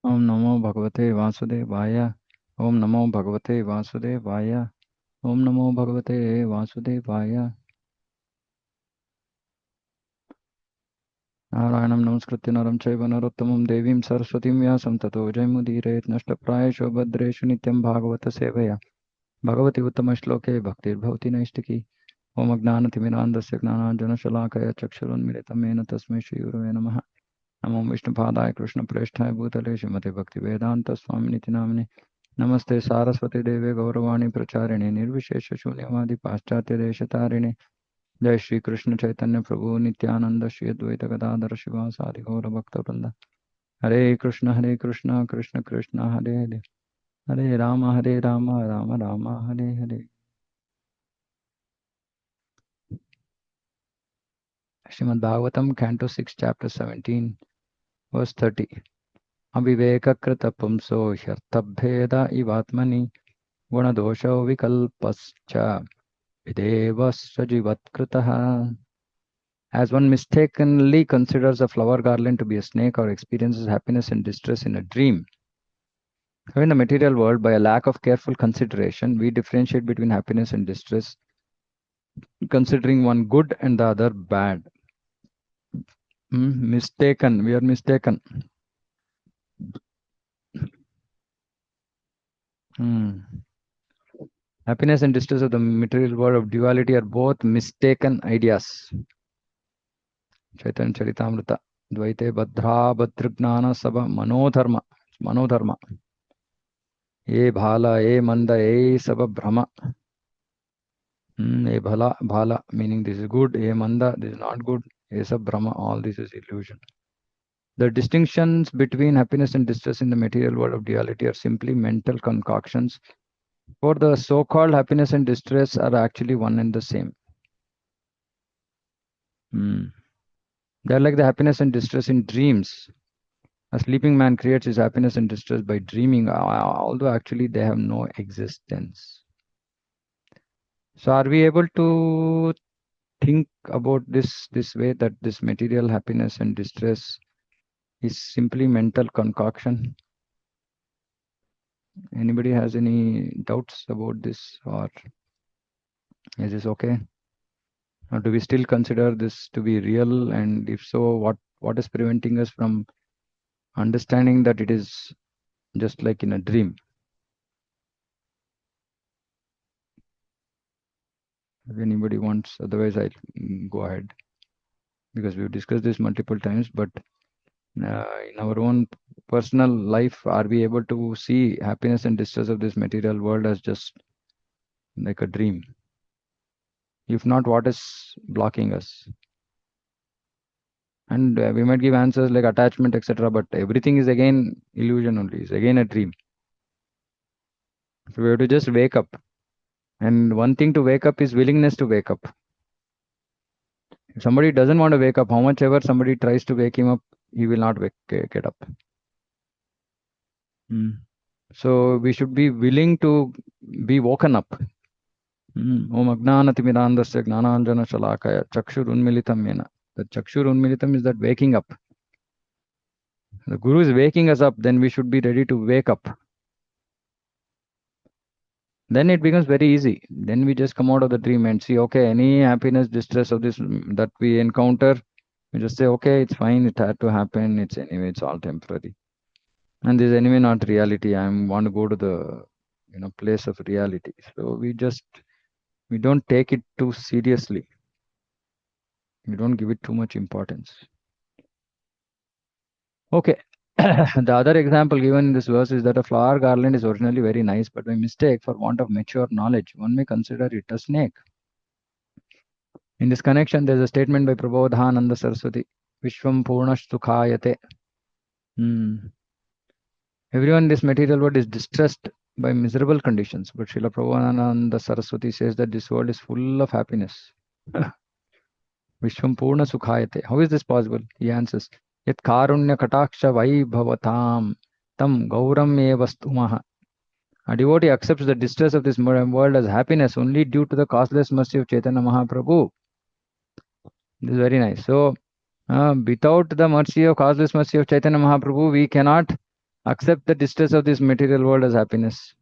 ओम नमो भगवते वासुदेवाय। ओम नमो भगवते वासुदेवाय। ओम नमो भगवते वासुदेवाय। नारायणं नमस्कृत्य नरं चैव नरोत्तमं देवीं सरस्वतीं व्यासं ततो जयमुदीरयेत् नष्टप्रायेषु भद्रेषु नित्यं भागवत सेवया भगवति उत्तमश्लोके भक्तिर्भवति नैष्टिकी। ओम अज्ञानतिमिरान्धस्य ज्ञानाञ्जनशलाकया चक्षुरुन्मिलितं येन तस्मै श्रीगुरवे नमः। नमो विष्णुपादाय कृष्णप्रेष्ठाय भूतले श्रीमते भक्तिवेदान्तस्वामिनिति नामिने। नमस्ते सारस्वती देवे गौरवाणी प्रचारिणे निर्विशेष शून्यवादी पाश्चात्य देशतारिणे। जय श्री कृष्ण चैतन्य प्रभु नित्यानंद श्री अद्वैत गदाधर शिवासादि गौर भक्तवृंद। Hare Krishna Krishna Krishna Hare Hare. Hare Rama Rama Rama Hare Hare. Srimad Bhagavatam canto 6 chapter 17 verse 30। अविवेककृत पुंसो ह्यर्थभेद इवात्मनि गुणदोषो विकल्पश्च विदेव सजीवत्कृतः। As one mistakenly considers a flower garland to be a snake or experiences happiness and distress in a dream. So in the material world, by a lack of careful consideration, we differentiate between happiness and distress, considering one good and the other bad. Mistaken. We are mistaken. Happiness and distress of the material world of duality are both mistaken ideas. Chaitanya Charitamrita. Dvaite Badra Badrignana Sabha Manodharma. Manodharma. ये bhala, ये manda, ये सब भ्रम. ये bhala, bhala, meaning this is good. ये manda, this is not good. ये सब भ्रम, all this is illusion. The distinctions between happiness and distress in the material world of duality are simply mental concoctions. For the so-called happiness and distress are actually one and the same. They are like the happiness and distress in dreams. A sleeping man creates his happiness and distress by dreaming, although actually they have no existence. So are we able to think about this way, that this material happiness and distress is simply mental concoction? Anybody has any doubts about this, or is this okay? Or do we still consider this to be real? And if so, what is preventing us from understanding that it is just like in a dream? If anybody wants, otherwise I'll go ahead, because we've discussed this multiple times. But in our own personal life, are we able to see happiness and distress of this material world as just like a dream? If not, what is blocking us? And we might give answers like attachment, etc. But everything is again illusion only. It's again a dream. So we have to just wake up. And one thing to wake up is willingness to wake up. If somebody doesn't want to wake up, how much ever somebody tries to wake him up, he will not get up. So we should be willing to be woken up. Om Agnanatimirandasya Gnananjana Shalakaya Chakshur Unmilitam Yena. The Chakshur Unmilitam is that waking up. The Guru is waking us up, then we should be ready to wake up. Then it becomes very easy. Then we just come out of the dream and see, okay, any happiness, distress of this that we encounter, we just say, okay, it's fine, it had to happen, it's anyway, it's all temporary. And this is anyway not reality. I want to go to the place of reality. So we don't take it too seriously. We don't give it too much importance. Okay. The other example given in this verse is that a flower garland is originally very nice, but by mistake, for want of mature knowledge, one may consider it a snake. In this connection, there is a statement by Prabodhananda Saraswati, Vishwam Purnash Sukhayate. Everyone in this material world is distressed by miserable conditions, but Srila Prabodhananda Saraswati says that this world is full of happiness. Vishwam Purna Sukhayate. How is this possible? He answers, Yat Karunya Kataksha Vaibhavatam Tam Gauram Evastumaha. A devotee accepts the distress of this world as happiness only due to the causeless mercy of Chaitanya Mahaprabhu. This is very nice. So, without the mercy of causeless mercy of Chaitanya Mahaprabhu, we cannot Accept the distress of this material world as happiness.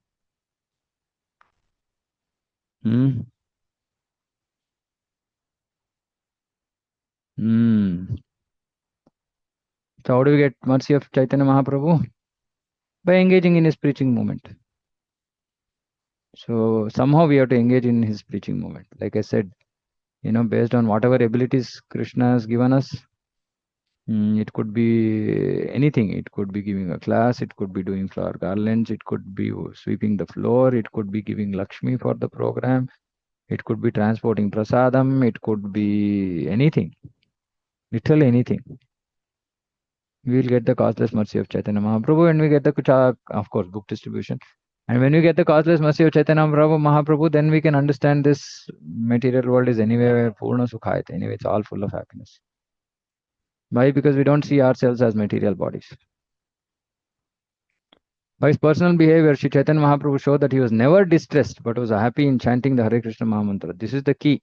Hmm. Hmm. So how do we get mercy of Chaitanya Mahaprabhu? By engaging in his preaching movement. So somehow we have to engage in his preaching movement. Like I said, based on whatever abilities Krishna has given us, it could be anything. It could be giving a class, it could be doing flower garlands, it could be sweeping the floor, it could be giving Lakshmi for the program, it could be transporting prasadam, it could be anything, literally anything. We will get the causeless mercy of Chaitanya Mahaprabhu, and we get the, of course, book distribution. And when we get the causeless mercy of Chaitanya Mahaprabhu, then we can understand this material world is anyway Purna Sukhayat. Anyway, it's all full of happiness. Why? Because we don't see ourselves as material bodies. By his personal behavior, Sri Chaitanya Mahaprabhu showed that he was never distressed but was happy in chanting the Hare Krishna Mahamantra. This is the key.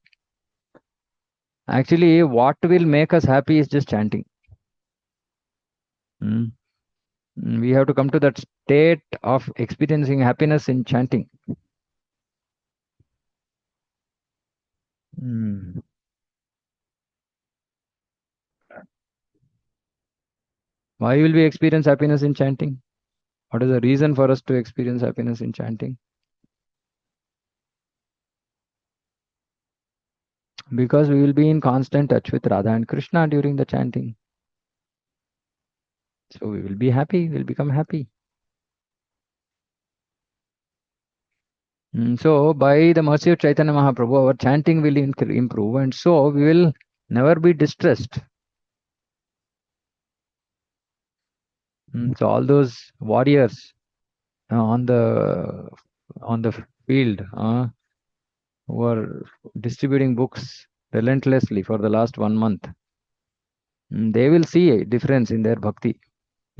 Actually, what will make us happy is just chanting. Mm. We have to come to that state of experiencing happiness in chanting. Mm. Why will we experience happiness in chanting? What is the reason for us to experience happiness in chanting? Because we will be in constant touch with Radha and Krishna during the chanting. So we will be happy, we'll become happy. So by the mercy of Chaitanya Mahaprabhu, our chanting will improve, and so we will never be distressed. So all those warriors on the field who are distributing books relentlessly for the last 1 month, they will see a difference in their bhakti.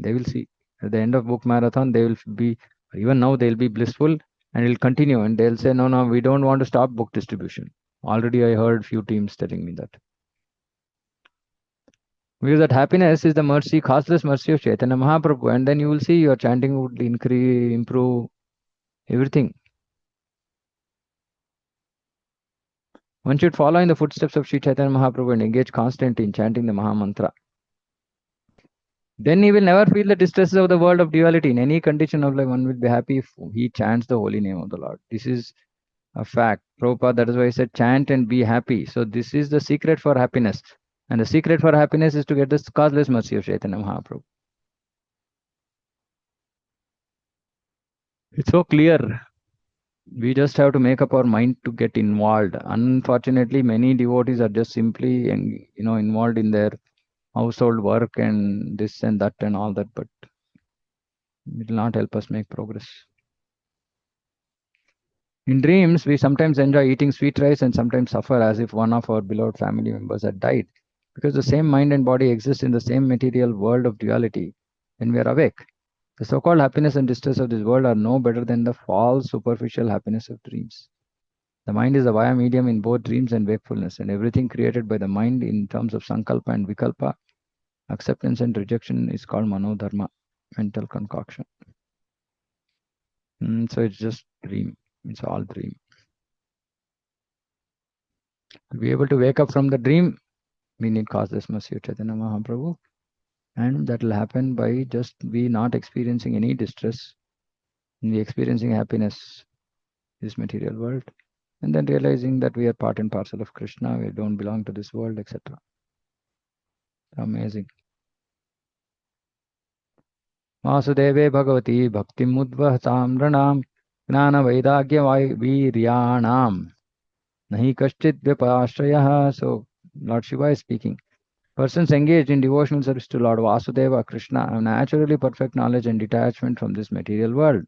They will see at the end of book marathon, they will be, even now they'll be blissful, and it'll continue, and they'll say, no, we don't want to stop book distribution. Already I heard few teams telling me that. Because that happiness is the mercy, causeless mercy of Chaitanya Mahaprabhu, and then you will see your chanting would increase, improve, everything. One should follow in the footsteps of Sri Chaitanya Mahaprabhu and engage constantly in chanting the Maha Mantra. Then he will never feel the distresses of the world of duality. In any condition of life, one will be happy if he chants the holy name of the Lord. This is a fact. Prabhupada, that is why he said, chant and be happy. So this is the secret for happiness. And the secret for happiness is to get the causeless mercy of Chaitanya Mahaprabhu. It's so clear. We just have to make up our mind to get involved. Unfortunately, many devotees are just simply involved in their household work and this and that and all that, but it will not help us make progress. In dreams, we sometimes enjoy eating sweet rice and sometimes suffer as if one of our beloved family members had died, because the same mind and body exist in the same material world of duality when we are awake. The so-called happiness and distress of this world are no better than the false superficial happiness of dreams. The mind is the via medium in both dreams and wakefulness, and everything created by the mind in terms of sankalpa and vikalpa, acceptance and rejection, is called manodharma, mental concoction. So it's just dream. It's all dream. To be able to wake up from the dream, we need causeless mercy of Chaitanya Mahaprabhu, and that will happen by just we not experiencing any distress, we experiencing happiness, this material world, and then realizing that we are part and parcel of Krishna, we don't belong to this world, etc. Amazing. Vasudeve Bhagavati Bhaktim Udvahtam Ranam Gnana Vaidagya Viryanam Nahi Kashchit Vyapashrayah. So Lord Shiva is speaking. Persons engaged in devotional service to Lord Vasudeva Krishna have naturally perfect knowledge and detachment from this material world.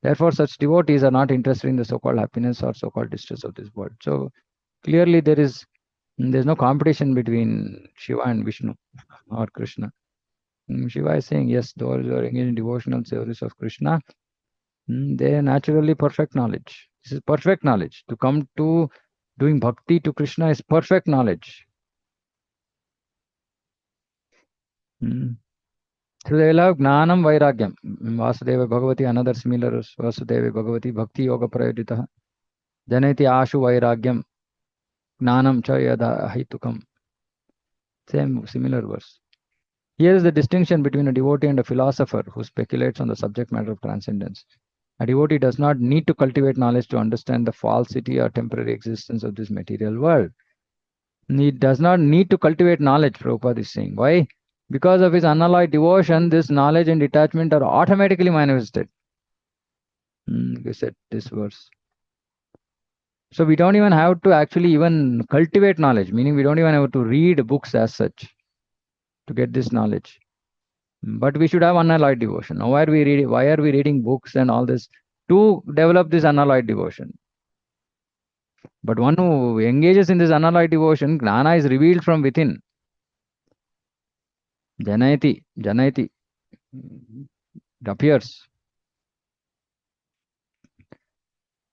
Therefore, such devotees are not interested in the so-called happiness or so-called distress of this world. So clearly there's no competition between Shiva and Vishnu or Krishna. Shiva is saying, yes, those who are engaged in devotional service of Krishna, they are naturally perfect knowledge. This is perfect knowledge. To come to doing bhakti to Krishna is perfect knowledge. So they love Gnanam Vairagyam. Vasudeva Bhagavati, another similar Vasudeva Bhagavati, Bhakti Yoga Prayodita. Janeti Ashu Vairagyam. Gnanam cha yada hitukam. Same, similar verse. Here is the distinction between a devotee and a philosopher who speculates on the subject matter of transcendence. A devotee does not need to cultivate knowledge to understand the falsity or temporary existence of this material world. He does not need to cultivate knowledge, Prabhupada is saying. Why? Because of his unalloyed devotion, this knowledge and detachment are automatically manifested. We said this verse. So we don't even have to actually even cultivate knowledge, meaning we don't even have to read books as such to get this knowledge. But we should have unalloyed devotion. Now, why are we reading books and all this? To develop this unalloyed devotion. But one who engages in this unalloyed devotion, Gnana is revealed from within. Janayati, Janayati. It appears.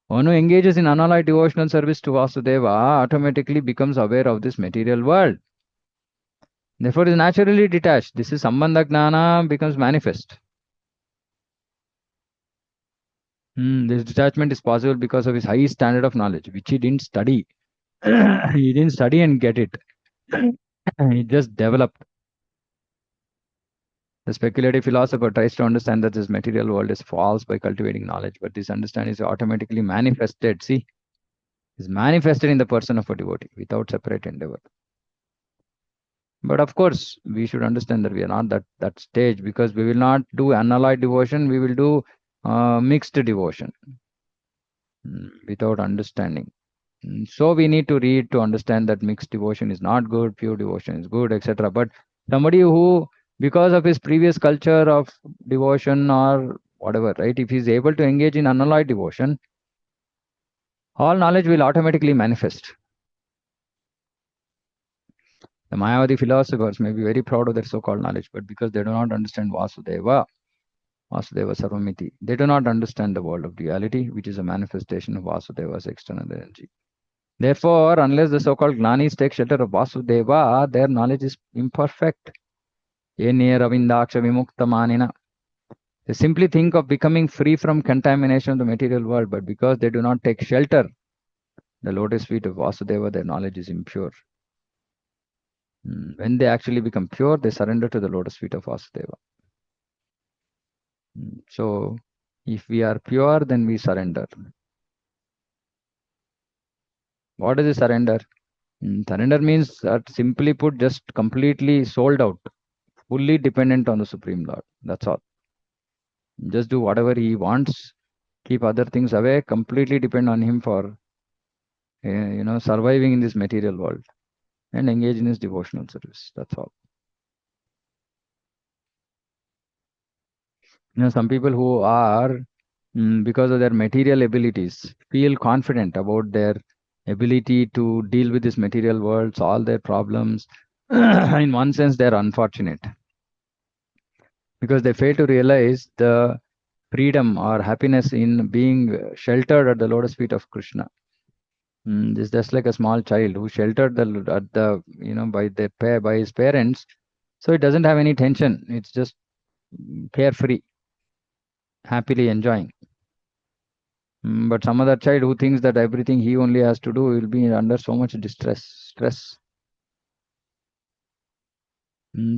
One who engages in unalloyed devotional service to Vasudeva automatically becomes aware of this material world. Therefore, is naturally detached. This is Sambandha Gnana becomes manifest. This detachment is possible because of his high standard of knowledge, which he didn't study. He didn't study and get it. He just developed. The speculative philosopher tries to understand that this material world is false by cultivating knowledge, but this understanding is automatically manifested. See, is manifested in the person of a devotee without separate endeavor. But of course, we should understand that we are not that stage, because we will not do unalloyed devotion. We will do mixed devotion without understanding. So we need to read to understand that mixed devotion is not good, pure devotion is good, etc. But somebody who, because of his previous culture of devotion or whatever, right, if he is able to engage in unalloyed devotion, all knowledge will automatically manifest. The Mayavadi philosophers may be very proud of their so-called knowledge, but because they do not understand Vasudeva Sarvamiti, they do not understand the world of duality, which is a manifestation of Vasudeva's external energy. Therefore, unless the so-called Gnanis take shelter of Vasudeva, their knowledge is imperfect. They simply think of becoming free from contamination of the material world, but because they do not take shelter, the lotus feet of Vasudeva, their knowledge is impure. When they actually become pure, they surrender to the lotus feet of Vasudeva. So, if we are pure, then we surrender. What is the surrender? Surrender means that, simply put, just completely sold out, fully dependent on the Supreme Lord. That's all. Just do whatever he wants, keep other things away, completely depend on him for surviving in this material world, and engage in his devotional service. That's all. Some people who are, because of their material abilities, feel confident about their ability to deal with this material world, solve their problems. In one sense, they're unfortunate because they fail to realize the freedom or happiness in being sheltered at the lotus feet of Krishna. It's just like a small child who sheltered at the by his parents, so it doesn't have any tension. It's just carefree, happily enjoying. But some other child who thinks that everything he only has to do will be under so much stress.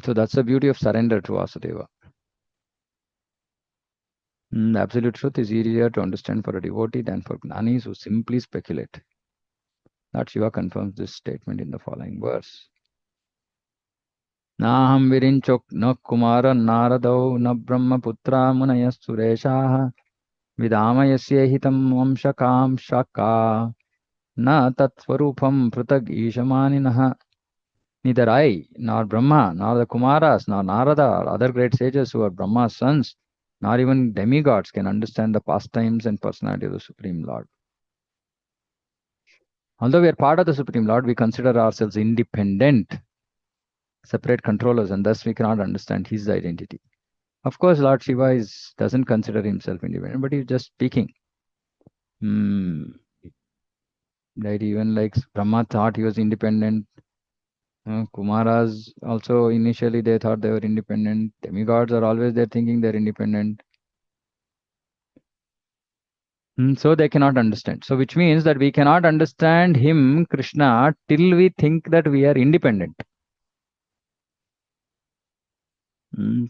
So that's the beauty of surrender to Vasudeva. The absolute truth is easier to understand for a devotee than for gnanis who simply speculate. Lord Shiva confirms this statement in the following verse. Naham virinchok na kumara naradau na brahmaputra munayas sureshaha vidamayasya hitam vamshakam shaka na tatsvarupam pratag ishamaninaha. Neither I, nor Brahma, nor the Kumaras, nor Narada, or other great sages who are Brahma's sons, nor even demigods can understand the pastimes and personality of the Supreme Lord. Although we are part of the Supreme Lord, we consider ourselves independent, separate controllers, and thus we cannot understand his identity. Of course, Lord Shiva doesn't consider himself independent, but he's just speaking. Right? Even like Brahma thought he was independent. Kumaras also initially they thought they were independent. Demigods are always there thinking they're independent. So they cannot understand. So which means that we cannot understand him, Krishna, till we think that we are independent.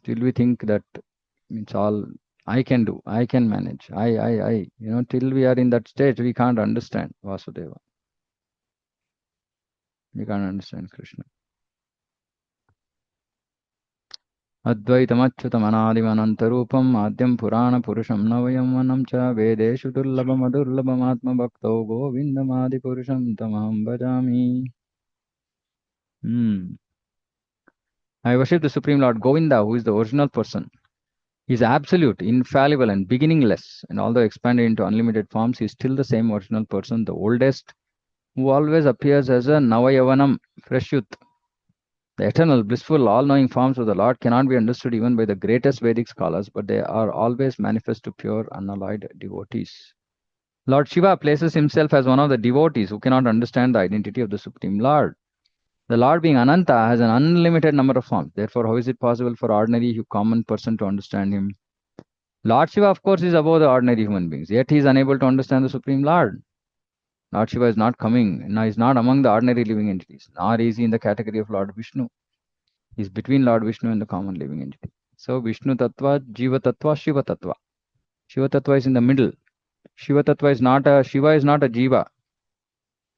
Till we think that it's all I can do, I can manage, I. Till we are in that stage, we can't understand Vasudeva. We can't understand Krishna. अद्वैतमच्युतमनादिमनन्तरूपम् आद्यं पुराणपुरुषं नवयं वनं च वेदेषु दुर्लभमधुर्लभमात्मभक्तो गोविन्दमादिपुरुषं तमहं भजामि. I worship the Supreme Lord Govinda, who is the original person. He is absolute, infallible, and beginningless. And although expanded into unlimited forms, he is still the same original person, the oldest, who always appears as a Navayavanam, fresh youth. The eternal, blissful, all-knowing forms of the Lord cannot be understood even by the greatest Vedic scholars, but they are always manifest to pure, unalloyed devotees. Lord Shiva places himself as one of the devotees who cannot understand the identity of the Supreme Lord. The Lord being Ananta has an unlimited number of forms. Therefore, how is it possible for ordinary common person to understand him? Lord Shiva, of course, is above the ordinary human beings, yet he is unable to understand the Supreme Lord. Lord Shiva is not coming, no, is not among the ordinary living entities, nor is he in the category of Lord Vishnu. He is between Lord Vishnu and the common living entity. So Vishnu Tattva, Jiva Tattva, Shiva Tattva. Shiva Tattva is in the middle. Shiva Tattva is not a Shiva is not a Jiva.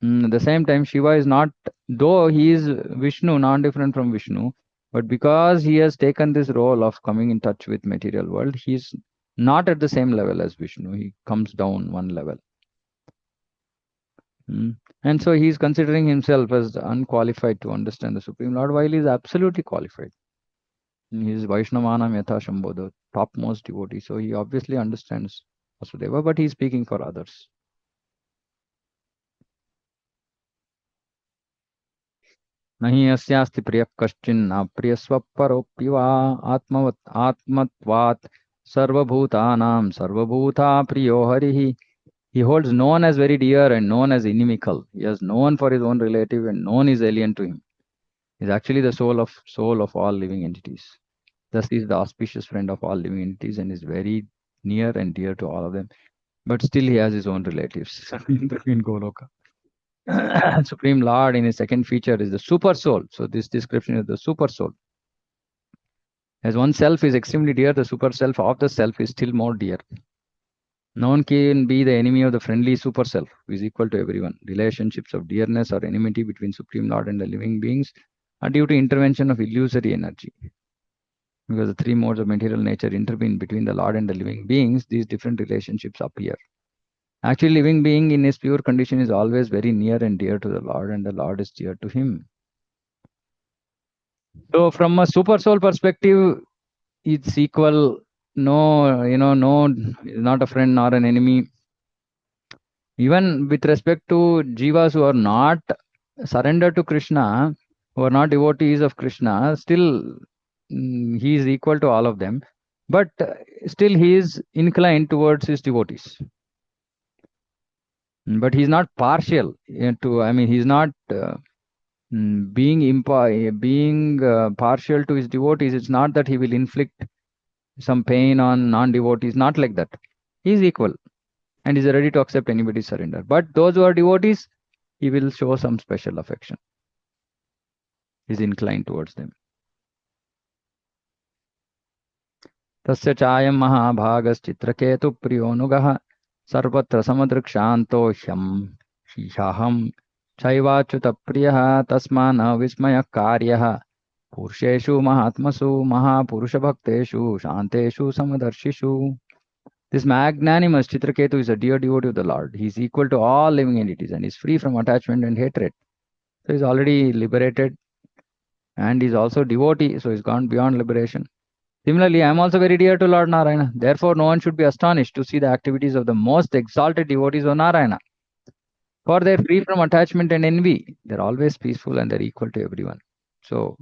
At the same time, Shiva is not, though he is Vishnu, non-different from Vishnu, but because he has taken this role of coming in touch with material world, he is not at the same level as Vishnu. He comes down one level. And so he is considering himself as unqualified to understand the Supreme Lord, while he is absolutely qualified. He is Vaishnavanam Yatha Shambho, the topmost devotee. So he obviously understands Vasudeva, but he is speaking for others. नहीं अस्यास्ति प्रिय कश्चिन्न प्रिय स्वपरोऽपि वा आत्मत्वात् सर्वभूतानां सर्वभूता प्रियो हरिः. He holds known as very dear and known as inimical. He has known for his own relative and known is alien to him. He is actually the soul of all living entities. Thus he is the auspicious friend of all living entities and is very near and dear to all of them. But still he has his own relatives in Goloka. Supreme Lord in his second feature is the super soul. So this description is the super soul. As one self is extremely dear, the super self of the self is still more dear. No one can be the enemy of the friendly super self, who is equal to everyone. Relationships of dearness or enmity between Supreme Lord and the living beings are due to intervention of illusory energy. Because the three modes of material nature intervene between the Lord and the living beings, these different relationships appear. Actually, living being in his pure condition is always very near and dear to the Lord, and the Lord is dear to him. So, from a super soul perspective, it's equal. No, no, is not a friend nor an enemy. Even with respect to jivas who are not surrendered to Krishna, who are not devotees of Krishna, still he is equal to all of them. But still he is inclined towards his devotees. But he is not partial to, I mean, he is not being partial to his devotees. It's not that he will inflict some pain on non-devotees, not like that. He is equal and is ready to accept anybody's surrender. But those who are devotees, he will show some special affection. He is inclined towards them. तस्य चायं महाभागश्चित्रकेतु प्रियोऽनुगः सर्वत्र समदृक्षान्तो ह्यहं चैवाच्युतप्रियः तस्मा न विस्मयः कार्यः पुरुषेषु महात्मसु महापुरुषभक्तेषु शान्तेषु समदर्शिषु. This magnanimous Citraketu is a dear devotee of the Lord. He is equal to all living entities and is free from attachment and hatred. So he is already liberated and is also devotee, so he is gone beyond liberation. Similarly, I am also very dear to Lord Narayana. Therefore, no one should be astonished to see the activities of the most exalted devotees of Narayana. For they are free from attachment and envy. They are always peaceful and they are equal to everyone. So,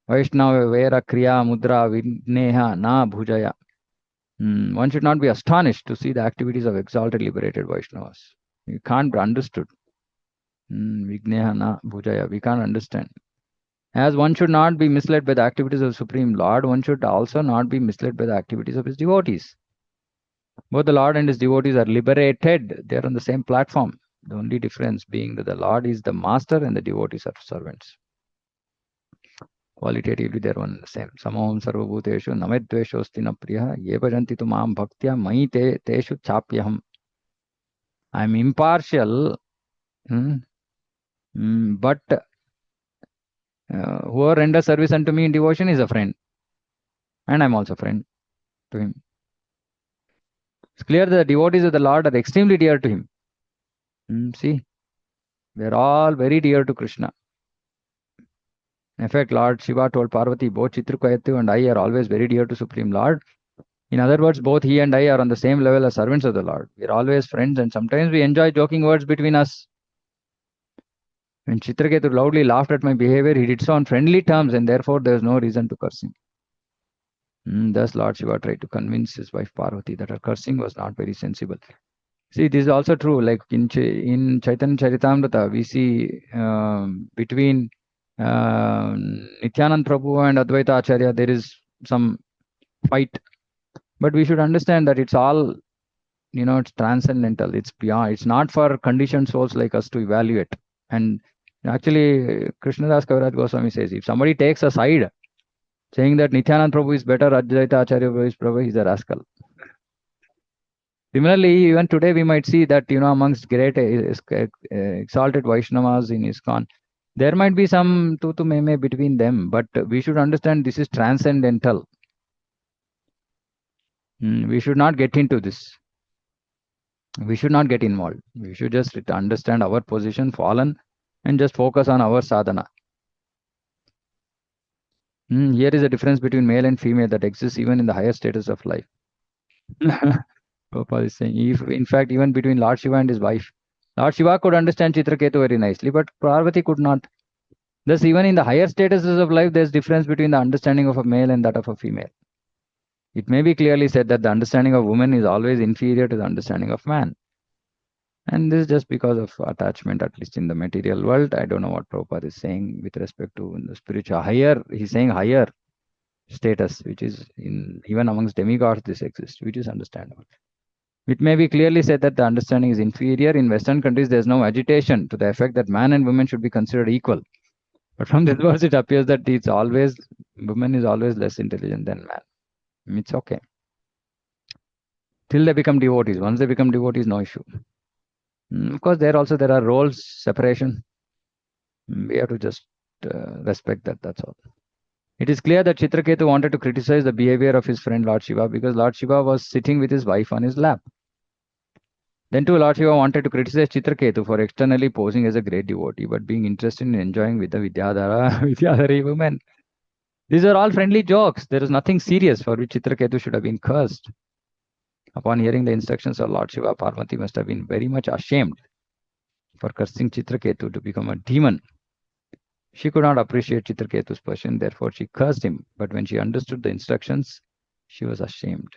Vaishnava Vera Kriya Mudra Vineha Na Bhujaya. One should not be astonished to see the activities of exalted liberated Vaishnavas. It can't be understood. Vigneha na bhujaya. We can't understand. As one should not be misled by the activities of Supreme Lord, one should also not be misled by the activities of his devotees. Both the Lord and his devotees are liberated. They are on the same platform. The only difference being that the Lord is the master and the devotees are servants. Qualitatively, they are one and the same. Samaham sarvabhuteshu namadveshosti na priya ye bhajanti tu maam bhaktya mai te teshu chapyaham. I am impartial, but whoever renders service unto me in devotion is a friend. And I'm also a friend to him. It's clear that the devotees of the Lord are extremely dear to him. See, they're all very dear to Krishna. In fact, Lord Shiva told Parvati, both Citraketu and I are always very dear to Supreme Lord. In other words, both he and I are on the same level as servants of the Lord. We are always friends and sometimes we enjoy joking words between us. When Citraketu loudly laughed at my behavior, he did so on friendly terms and therefore there is no reason to curse him. Thus, Lord Shiva tried to convince his wife Parvati that her cursing was not very sensible. See, this is also true. Like in Chaitanya Charitamrita, we see between Nityanand Prabhu and Advaita Acharya, there is some fight. But we should understand that it's all, it's transcendental. It's beyond. It's not for conditioned souls like us to evaluate. And actually, Krishnadas Kaviraj Goswami says, if somebody takes a side, saying that Nityanand Prabhu is better, Advaita Acharya Prabhu is a rascal. Similarly, even today we might see that, amongst great exalted Vaishnavas in ISKCON, there might be some tu meme between them, but we should understand this is transcendental. We should not get into this. We should not get involved. We should just understand our position, fallen, and just focus on our sadhana. Here is a difference between male and female that exists even in the higher status of life. Gopal is saying, in fact, even between Lord Shiva and his wife, Lord Shiva could understand Citraketu very nicely, but Parvati could not. Thus, even in the higher statuses of life, there's difference between the understanding of a male and that of a female. It may be clearly said that the understanding of woman is always inferior to the understanding of man. And this is just because of attachment, at least in the material world. I don't know what Prabhupada is saying with respect to the spiritual higher. He's saying higher status, which is even amongst demigods, this exists, which is understandable. It may be clearly said that the understanding is inferior. In Western countries, there's no agitation to the effect that man and woman should be considered equal. But from this verse, it appears that woman is always less intelligent than man. It's okay. Till they become devotees. Once they become devotees, no issue. Of course, there are roles, separation. We have to just respect that, that's all. It is clear that Citraketu wanted to criticize the behavior of his friend Lord Shiva because Lord Shiva was sitting with his wife on his lap. Then too, Lord Shiva wanted to criticize Citraketu for externally posing as a great devotee, but being interested in enjoying with the Vidyadhari women. These are all friendly jokes. There is nothing serious for which Citraketu should have been cursed. Upon hearing the instructions of Lord Shiva, Parvati must have been very much ashamed for cursing Citraketu to become a demon. She could not appreciate Citraketu's person, therefore she cursed him. But when she understood the instructions, she was ashamed.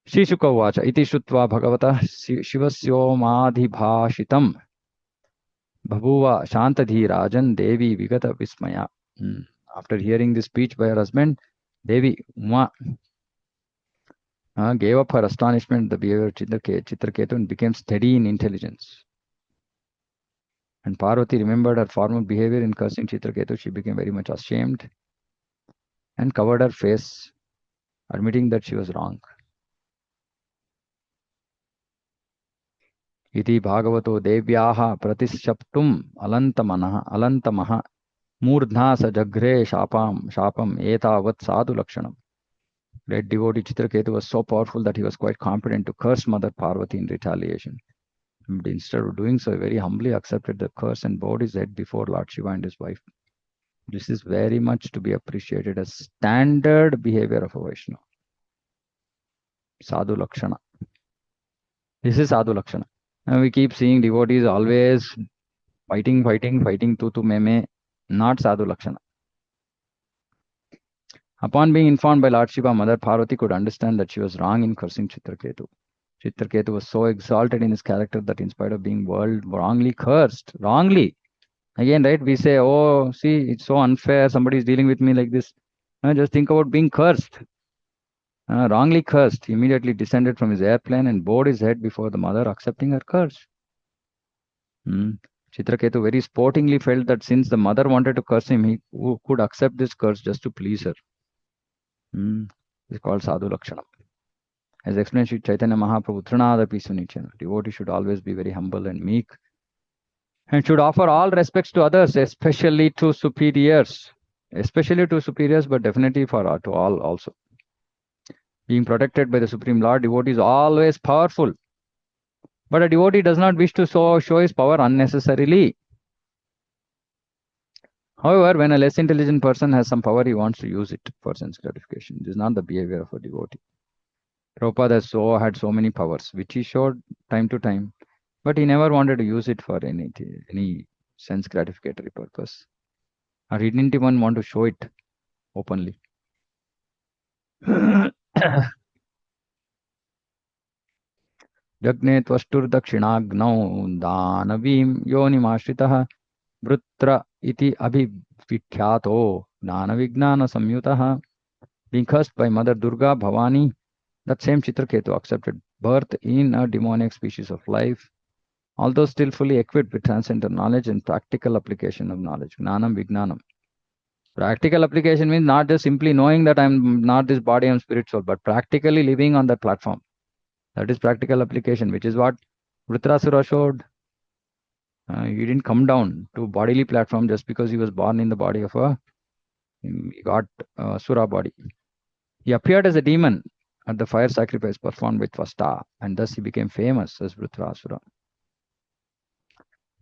Shri Shuka Vacha, iti Shutva Bhagavata Shivasyomadhibhashitam Bhabuva Shantadhi Rajan Devi Vigata Vismaya. After hearing this speech by her husband, Devi Uma gave up her astonishment at the behavior of Citraketu and became steady in intelligence. And Parvati remembered her former behavior in cursing Citraketu. She became very much ashamed and covered her face, admitting that she was wrong. Iti Bhagavato Devyaha Pratishaptum Alantamaha Murdha Sajagre Shapam Etavat Sadhu Lakshanam. Great devotee Citraketu was so powerful that he was quite competent to curse Mother Parvati in retaliation. But instead of doing so, he very humbly accepted the curse and bowed his head before Lord Shiva and his wife. This is very much to be appreciated as standard behavior of a Vaishnava. Sadhu Lakshana. This is Sadhu Lakshana. And we keep seeing devotees always fighting, tu meme, not Sadhu Lakshana. Upon being informed by Lord Shiva, Mother Parvati could understand that she was wrong in cursing Citraketu. Citraketu was so exalted in his character that in spite of being world wrongly cursed, wrongly, again, right, we say, oh, see, it's so unfair, somebody is dealing with me like this. Just think about being cursed. Wrongly cursed, he immediately descended from his airplane and bowed his head before the mother, accepting her curse. Citraketu very sportingly felt that since the mother wanted to curse him, he could accept this curse just to please her. It's called Sadhu Lakshanam. As explained Sri Chaitanya Mahaprabhu, Trinadapi Sunichana. Devotee should always be very humble and meek and should offer all respects to others, especially to superiors. Especially to superiors, but definitely to all also. Being protected by the Supreme Lord, devotee is always powerful. But a devotee does not wish to show his power unnecessarily. However, when a less intelligent person has some power, he wants to use it for sense gratification. This is not the behavior of a devotee. Prabhupada had so many powers, which he showed time to time, but he never wanted to use it for any sense gratificatory purpose. Or he didn't even want to show it openly. Jagne tvasturdakshinagno danavim yonimashritah vrutra iti abhivikhyato jnanavignana samyutah. Being cursed by Mother Durga Bhavani, that same Citraketu accepted birth in a demonic species of life, although still fully equipped with transcendental knowledge and practical application of knowledge. Gnanam Vignanam. Practical application means not just simply knowing that I'm not this body, I'm spiritual, but practically living on that platform. That is practical application, which is what Vritrasura showed. He didn't come down to bodily platform just because he was born in the body of he got a Sura body. He appeared as a demon at the fire sacrifice performed with Vasta, and thus he became famous as Vritrasura.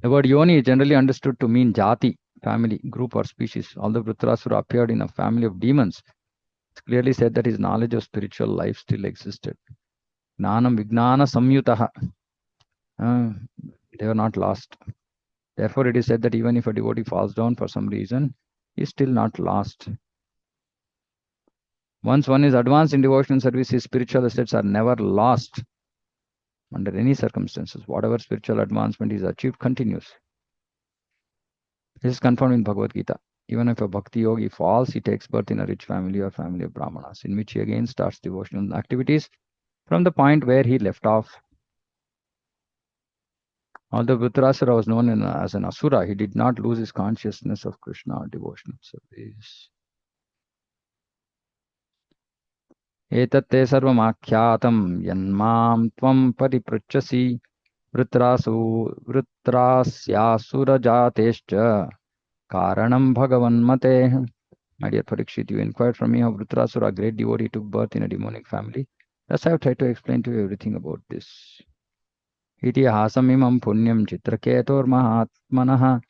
The word Yoni is generally understood to mean Jati, family, group, or species. Although Vritrasura appeared in a family of demons, it's clearly said that his knowledge of spiritual life still existed. Gnanam Vignana Samyutaha. They were not lost. Therefore, it is said that even if a devotee falls down for some reason, he is still not lost. Once one is advanced in devotional service, his spiritual estates are never lost under any circumstances. Whatever spiritual advancement is achieved continues. This is confirmed in Bhagavad Gita. Even if a bhakti yogi falls, he takes birth in a rich family or family of brahmanas, in which he again starts devotional activities from the point where he left off. Although Vritrasura was known as an asura, he did not lose his consciousness of Krishna or devotional service. Etatte sarvamakhyatam yanmam tvam paripruchasi vritrasyasura karanam bhagavan. My dear Parikshit, you inquired from me how Vritrasura, a great devotee, took birth in a demonic family. Thus I have tried to explain to you everything about this. Itihasamimam punyam Citraketur mahatmanah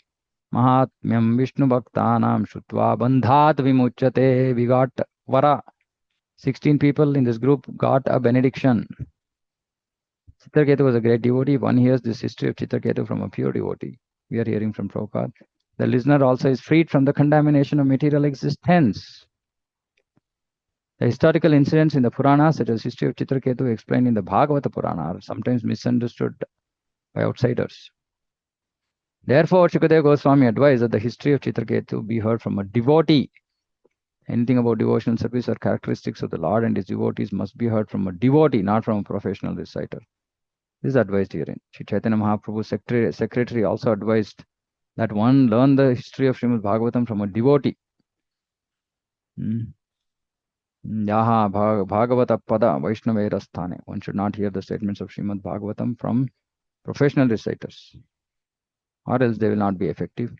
mahatmyam Vishnu bhaktanam shutva bandhat vimuchyate. We got vara. 16 people in this group got a benediction. Citraketu was a great devotee. One hears this history of Citraketu from a pure devotee. We are hearing from Prabhupada. The listener also is freed from the contamination of material existence. The historical incidents in the Puranas, such as history of Citraketu explained in the Bhagavata Purana, are sometimes misunderstood by outsiders. Therefore, Shukadeva Goswami advised that the history of Citraketu be heard from a devotee. Anything about devotional service or characteristics of the Lord and his devotees must be heard from a devotee, not from a professional reciter. This is advised herein. Sri Chaitanya Mahaprabhu's secretary also advised that one learn the history of Srimad Bhagavatam from a devotee. Yaha Bhagavata Pada Vaishnavairasthane. One should not hear the statements of Srimad Bhagavatam from professional reciters, or else they will not be effective.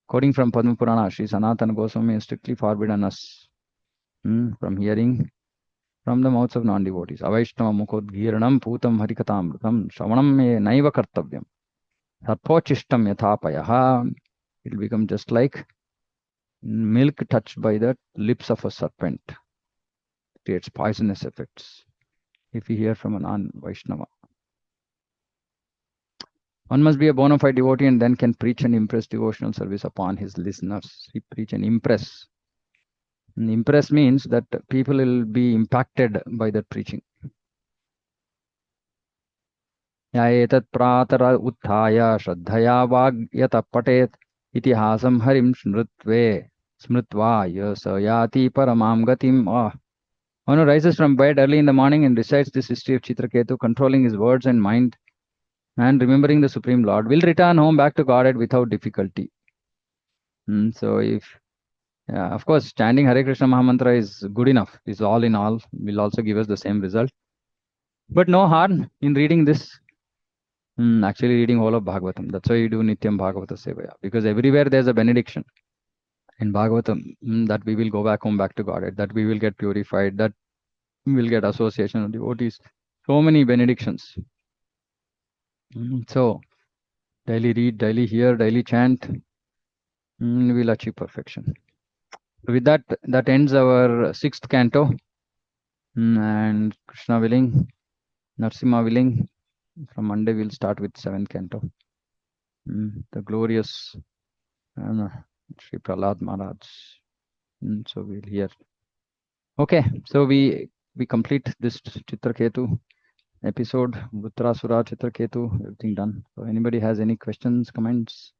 Quoting from Padma Purana, Sri Sanatana Goswami is strictly forbidden us from hearing from the mouths of non-devotees. Avaishnava Mukhodgiranam Putam Harikatamrutam Shravanam me naiva kartavyam. Sarpochishtam yathapayaha. It will become just like milk touched by the lips of a serpent. It creates poisonous effects if we hear from a non-Vaishnava. One must be a bona fide devotee and then can preach and impress devotional service upon his listeners. He preach and impress. And impress means that people will be impacted by that preaching. या एतत् प्रातर उत्थाय श्रद्धया वाग्यत पठेत् इतिहासं हरिं स्मृत्वा य स याति परमां गतिम्. One who rises from bed early in the morning and recites this history of Citraketu, controlling his words and mind and remembering the Supreme Lord, will return home back to Godhead without difficulty. So if of course, chanting Hare Krishna Mahamantra is good enough, is all in all, will also give us the same result. But no harm in reading this, actually reading all of Bhagavatam. That's why you do Nityam Bhagavata Sevaya, because everywhere there's a benediction in Bhagavatam, that we will go back home, back to Godhead, that we will get purified, that we will get association of devotees. So many benedictions. So, daily read, daily hear, daily chant, we'll achieve perfection. With that, that ends our 6th canto. And Krishna willing, Narsimha willing, from Monday we'll start with 7th canto. The glorious Sri Prahlad Maharaj. So we'll hear. Okay, so we complete this Chitraketu episode. Vrutrasura, Chitraketu, everything done. So anybody has any questions, comments?